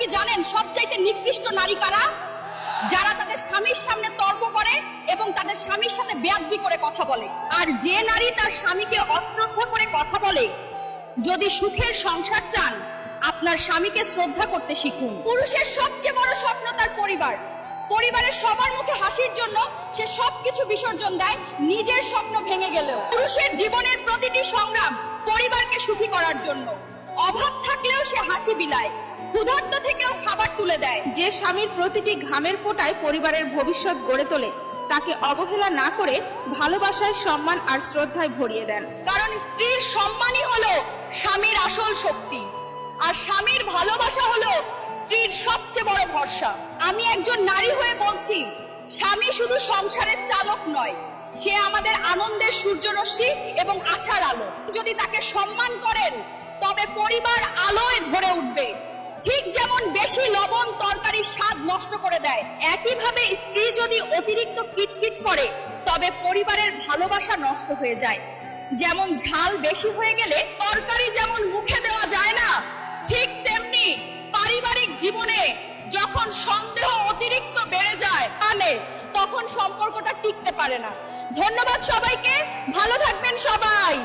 কি জানেন সবচাইতে নিকৃষ্ট নারী কারা? যারা তাদের স্বামীর সামনে তর্ক করে এবং তাদের স্বামীর সাথে বেয়াদবি করে কথা বলে। আর যে নারী তার স্বামীকে অশ্রদ্ধা করে কথা বলে, যদি সুখের সংসার চান আপনার স্বামীকে শ্রদ্ধা করতে শিখুন। পুরুষের সবচেয়ে বড় স্বপ্ন তার পরিবার। পরিবারের সবার মুখে হাসির জন্য সে সবকিছু বিসর্জন দেয়, নিজের স্বপ্ন ভেঙে গেলেও। পুরুষের জীবনের প্রতিটি সংগ্রাম পরিবারকে সুখী করার জন্য। অভাব থাকলেও সে হাসি বিলায়, ক্ষুধার্ত থেকেও খাবার তুলে দেয়। যে স্বামীর প্রতিটি ঘামের ফোঁটায় পরিবারের ভবিষ্যৎ গড়ে তোলে, তাকে অবহেলা না করে ভালোবাসায়, সম্মান আর শ্রদ্ধায় ভরিয়ে দেন। কারণ স্ত্রীর সম্মানই হলো স্বামীর আসল শক্তি, আর স্বামীর ভালোবাসা হলো স্ত্রীর সবচেয়ে বড় ভরসা। আমি একজন নারী হয়ে বলছি, স্বামী শুধু সংসারের চালক নয়, সে আমাদের আনন্দের সূর্যরশ্মি এবং আশার আলো। যদি তাকে সম্মান করেন তবে পরিবার আলোয় ভরে উঠবে। ঠিক যেমন বেশি লবণ তরকারির স্বাদ নষ্ট করে দেয়, একইভাবে স্ত্রী যদি অতিরিক্ত কিটকিট করে তবে পরিবারের ভালোবাসা নষ্ট হয়ে যায়। যেমন ঝাল বেশি হয়ে গেলে তরকারি যেমন মুখে দেওয়া যায় না, ঠিক তেমনি পারিবারিক জীবনে যখন সন্দেহ অতিরিক্ত বেড়ে যায় তখন সম্পর্কটা টিকতে পারে না। ধন্যবাদ সবাইকে, ভালো থাকবেন সবাই।